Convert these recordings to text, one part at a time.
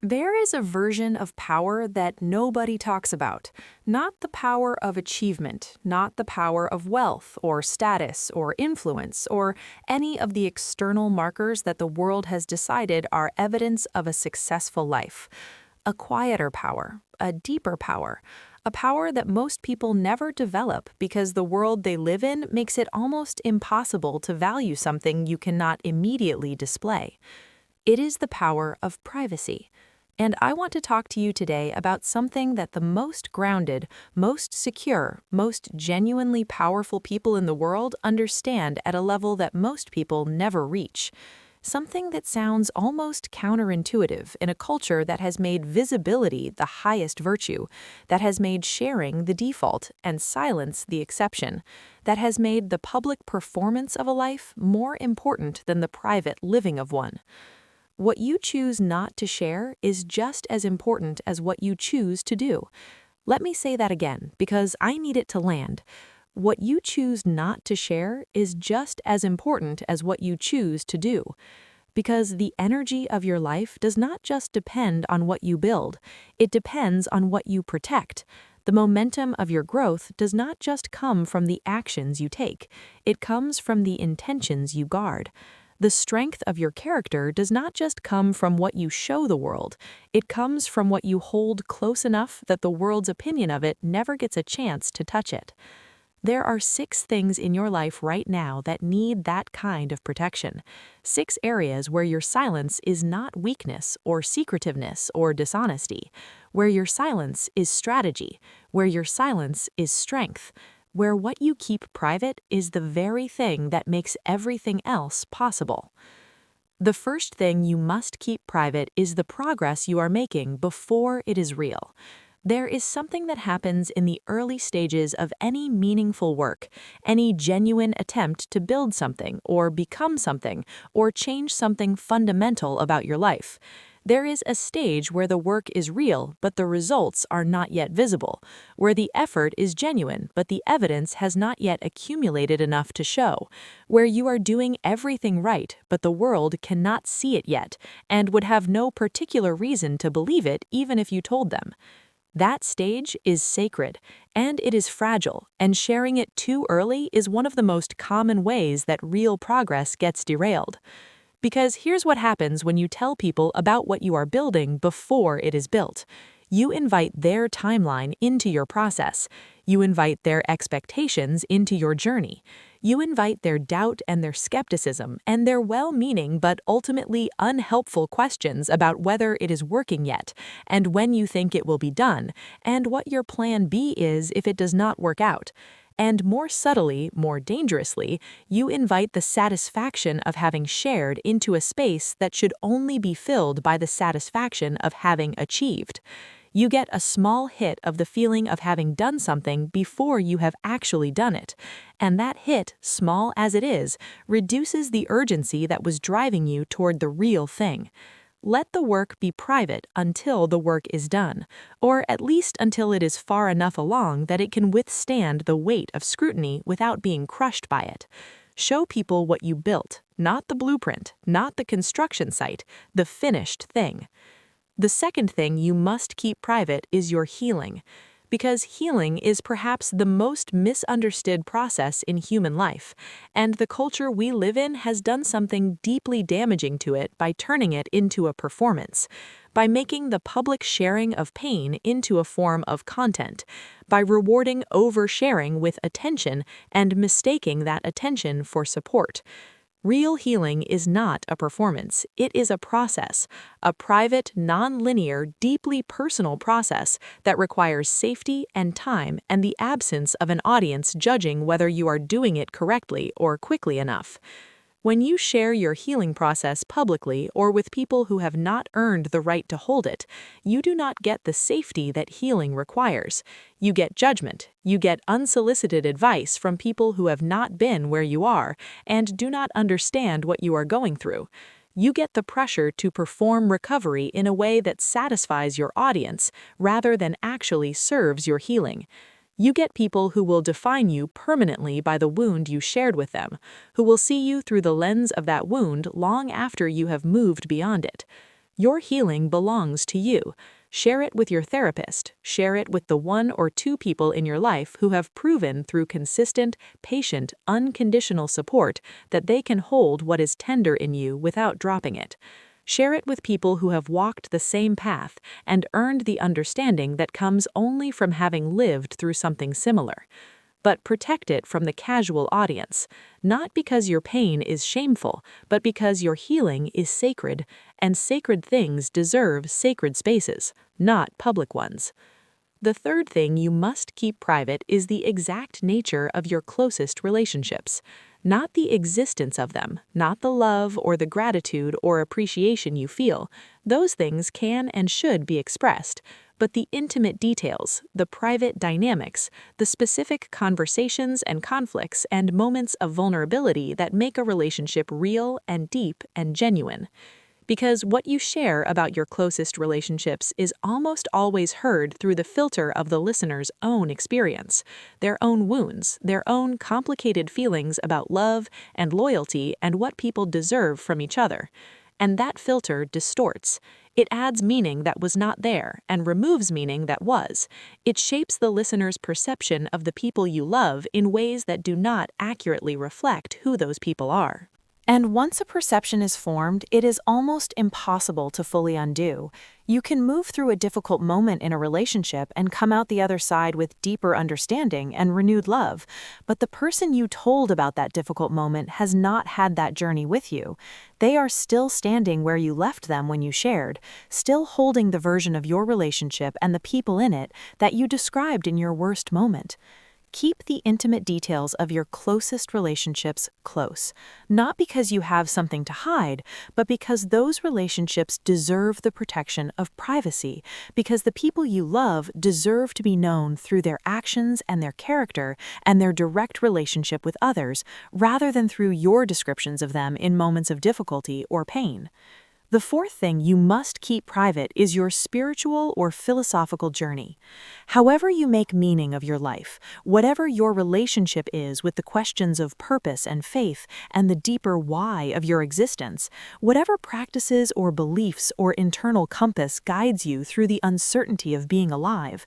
There is a version of power that nobody talks about. Not the power of achievement, not the power of wealth or status or influence or any of the external markers that the world has decided are evidence of a successful life. A quieter power, a deeper power, a power that most people never develop because the world they live in makes it almost impossible to value something you cannot immediately display. It is the power of privacy. And I want to talk to you today about something that the most grounded, most secure, most genuinely powerful people in the world understand at a level that most people never reach. Something that sounds almost counterintuitive in a culture that has made visibility the highest virtue, that has made sharing the default and silence the exception, that has made the public performance of a life more important than the private living of one. What you choose not to share is just as important as what you choose to do. Let me say that again, because I need it to land. What you choose not to share is just as important as what you choose to do. Because the energy of your life does not just depend on what you build, it depends on what you protect. The momentum of your growth does not just come from the actions you take, it comes from the intentions you guard. The strength of your character does not just come from what you show the world, it comes from what you hold close enough that the world's opinion of it never gets a chance to touch it. There are 6 things in your life right now that need that kind of protection. 6 areas where your silence is not weakness or secretiveness or dishonesty, where your silence is strategy, where your silence is strength, where what you keep private is the very thing that makes everything else possible. The first thing you must keep private is the progress you are making before it is real. There is something that happens in the early stages of any meaningful work, any genuine attempt to build something or become something or change something fundamental about your life. There is a stage where the work is real, but the results are not yet visible, where the effort is genuine, but the evidence has not yet accumulated enough to show, where you are doing everything right, but the world cannot see it yet, and would have no particular reason to believe it even if you told them. That stage is sacred, and it is fragile, and sharing it too early is one of the most common ways that real progress gets derailed. Because here's what happens when you tell people about what you are building before it is built. You invite their timeline into your process. You invite their expectations into your journey. You invite their doubt and their skepticism and their well-meaning but ultimately unhelpful questions about whether it is working yet, and when you think it will be done, and what your plan B is if it does not work out. And more subtly, more dangerously, you invite the satisfaction of having shared into a space that should only be filled by the satisfaction of having achieved. You get a small hit of the feeling of having done something before you have actually done it. And that hit, small as it is, reduces the urgency that was driving you toward the real thing. Let the work be private until the work is done, or at least until it is far enough along that it can withstand the weight of scrutiny without being crushed by it. Show people what you built, not the blueprint, not the construction site, the finished thing. The second thing you must keep private is your healing, because healing is perhaps the most misunderstood process in human life, and the culture we live in has done something deeply damaging to it by turning it into a performance, by making the public sharing of pain into a form of content, by rewarding oversharing with attention and mistaking that attention for support. Real healing is not a performance, it is a process, a private, non-linear, deeply personal process that requires safety and time and the absence of an audience judging whether you are doing it correctly or quickly enough. When you share your healing process publicly or with people who have not earned the right to hold it, you do not get the safety that healing requires. You get judgment, you get unsolicited advice from people who have not been where you are and do not understand what you are going through. You get the pressure to perform recovery in a way that satisfies your audience rather than actually serves your healing. You get people who will define you permanently by the wound you shared with them, who will see you through the lens of that wound long after you have moved beyond it. Your healing belongs to you. Share it with your therapist. Share it with the 1 or 2 people in your life who have proven through consistent, patient, unconditional support that they can hold what is tender in you without dropping it. Share it with people who have walked the same path and earned the understanding that comes only from having lived through something similar. But protect it from the casual audience, not because your pain is shameful, but because your healing is sacred, and sacred things deserve sacred spaces, not public ones. The third thing you must keep private is the exact nature of your closest relationships. Not the existence of them, not the love or the gratitude or appreciation you feel. Those things can and should be expressed, but the intimate details, the private dynamics, the specific conversations and conflicts and moments of vulnerability that make a relationship real and deep and genuine. Because what you share about your closest relationships is almost always heard through the filter of the listener's own experience, their own wounds, their own complicated feelings about love and loyalty and what people deserve from each other. And that filter distorts. It adds meaning that was not there and removes meaning that was. It shapes the listener's perception of the people you love in ways that do not accurately reflect who those people are. And once a perception is formed, it is almost impossible to fully undo. You can move through a difficult moment in a relationship and come out the other side with deeper understanding and renewed love, but the person you told about that difficult moment has not had that journey with you. They are still standing where you left them when you shared, still holding the version of your relationship and the people in it that you described in your worst moment. Keep the intimate details of your closest relationships close, not because you have something to hide, but because those relationships deserve the protection of privacy, because the people you love deserve to be known through their actions and their character and their direct relationship with others, rather than through your descriptions of them in moments of difficulty or pain. The fourth thing you must keep private is your spiritual or philosophical journey. However you make meaning of your life, whatever your relationship is with the questions of purpose and faith and the deeper why of your existence, whatever practices or beliefs or internal compass guides you through the uncertainty of being alive,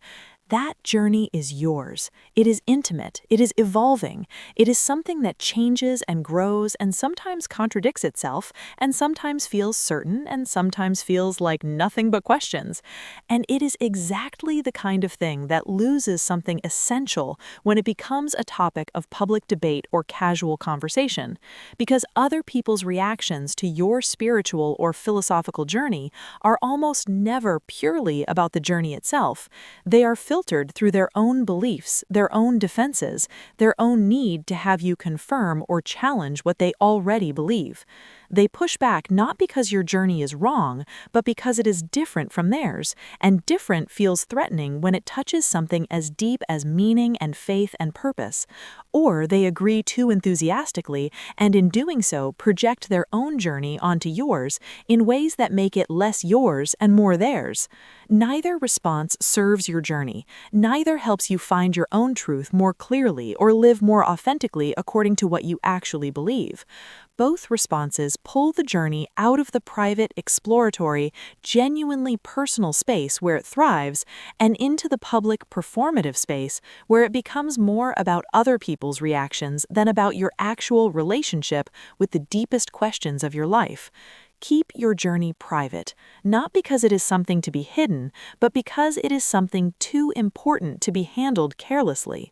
that journey is yours. It is intimate. It is evolving. It is something that changes and grows and sometimes contradicts itself and sometimes feels certain and sometimes feels like nothing but questions. And it is exactly the kind of thing that loses something essential when it becomes a topic of public debate or casual conversation, because other people's reactions to your spiritual or philosophical journey are almost never purely about the journey itself. They are filtered through their own beliefs, their own defenses, their own need to have you confirm or challenge what they already believe. They push back not because your journey is wrong, but because it is different from theirs, and different feels threatening when it touches something as deep as meaning and faith and purpose. Or they agree too enthusiastically, and in doing so project their own journey onto yours in ways that make it less yours and more theirs. Neither response serves your journey. Neither helps you find your own truth more clearly or live more authentically according to what you actually believe. Both responses pull the journey out of the private, exploratory, genuinely personal space where it thrives and into the public, performative space where it becomes more about other people's reactions than about your actual relationship with the deepest questions of your life. Keep your journey private, not because it is something to be hidden, but because it is something too important to be handled carelessly.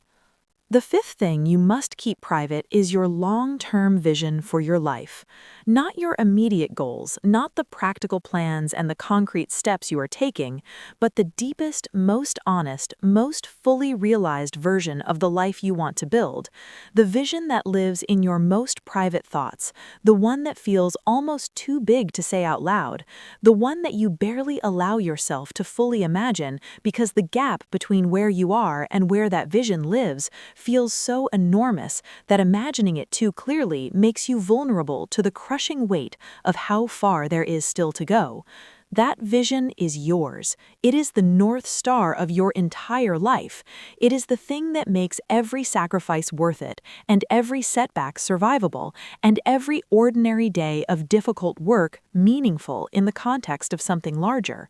The fifth thing you must keep private is your long-term vision for your life. Not your immediate goals, not the practical plans and the concrete steps you are taking, but the deepest, most honest, most fully realized version of the life you want to build. The vision that lives in your most private thoughts, the one that feels almost too big to say out loud, the one that you barely allow yourself to fully imagine because the gap between where you are and where that vision lives feels so enormous that imagining it too clearly makes you vulnerable to the crushing weight of how far there is still to go. That vision is yours. It is the North Star of your entire life. It is the thing that makes every sacrifice worth it, and every setback survivable, and every ordinary day of difficult work meaningful in the context of something larger.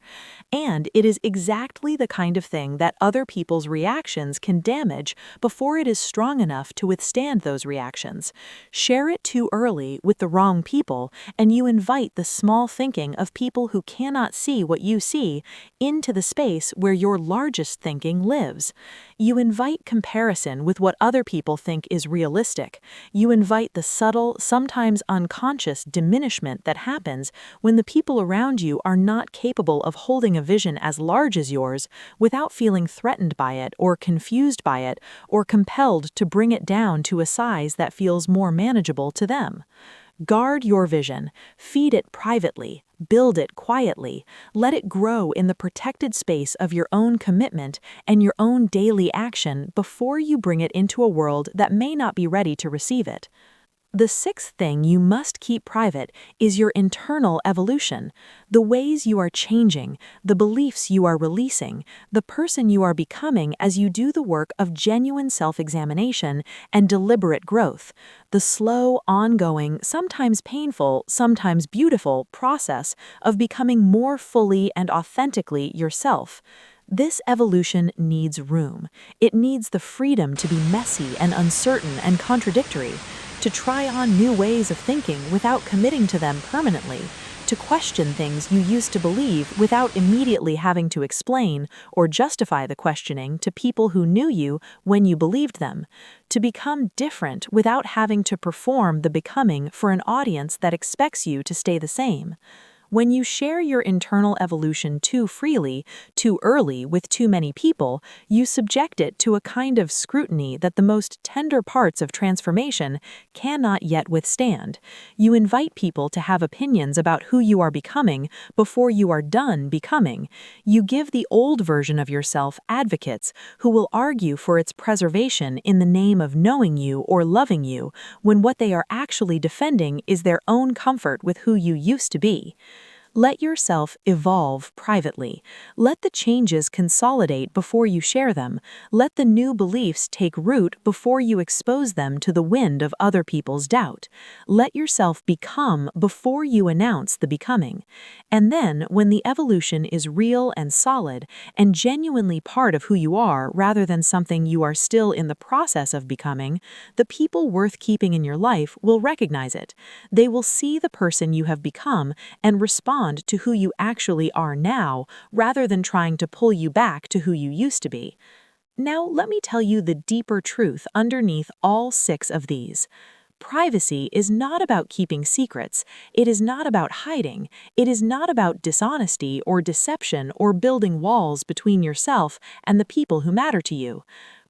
And it is exactly the kind of thing that other people's reactions can damage before it is strong enough to withstand those reactions. Share it too early with the wrong people, and you invite the small thinking of people who cannot see what you see into the space where your largest thinking lives. You invite comparison with what other people think is realistic. You invite the subtle, sometimes unconscious diminishment that happens when the people around you are not capable of holding a vision as large as yours without feeling threatened by it or confused by it or compelled to bring it down to a size that feels more manageable to them. Guard your vision, feed it privately, build it quietly, let it grow in the protected space of your own commitment and your own daily action before you bring it into a world that may not be ready to receive it. The sixth thing you must keep private is your internal evolution, the ways you are changing, the beliefs you are releasing, the person you are becoming as you do the work of genuine self-examination and deliberate growth, the slow, ongoing, sometimes painful, sometimes beautiful process of becoming more fully and authentically yourself. This evolution needs room. It needs the freedom to be messy and uncertain and contradictory, to try on new ways of thinking without committing to them permanently, to question things you used to believe without immediately having to explain or justify the questioning to people who knew you when you believed them, to become different without having to perform the becoming for an audience that expects you to stay the same. When you share your internal evolution too freely, too early with too many people, you subject it to a kind of scrutiny that the most tender parts of transformation cannot yet withstand. You invite people to have opinions about who you are becoming before you are done becoming. You give the old version of yourself advocates who will argue for its preservation in the name of knowing you or loving you, when what they are actually defending is their own comfort with who you used to be. Let yourself evolve privately. Let the changes consolidate before you share them. Let the new beliefs take root before you expose them to the wind of other people's doubt. Let yourself become before you announce the becoming. And then, when the evolution is real and solid and genuinely part of who you are rather than something you are still in the process of becoming, the people worth keeping in your life will recognize it. They will see the person you have become and respond to who you actually are now, rather than trying to pull you back to who you used to be. Now, let me tell you the deeper truth underneath all six of these. Privacy is not about keeping secrets. It is not about hiding. It is not about dishonesty or deception or building walls between yourself and the people who matter to you.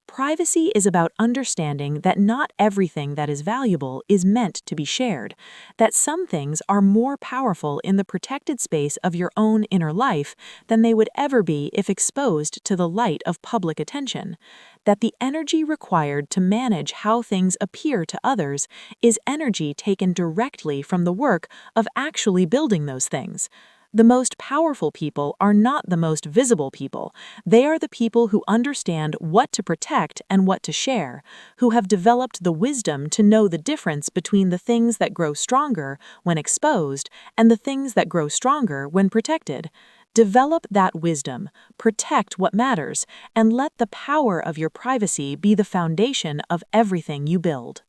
Privacy is about understanding that not everything that is valuable is meant to be shared, that some things are more powerful in the protected space of your own inner life than they would ever be if exposed to the light of public attention, that the energy required to manage how things appear to others is energy taken directly from the work of actually building those things. The most powerful people are not the most visible people. They are the people who understand what to protect and what to share, who have developed the wisdom to know the difference between the things that grow stronger when exposed and the things that grow stronger when protected. Develop that wisdom, protect what matters, and let the power of your privacy be the foundation of everything you build.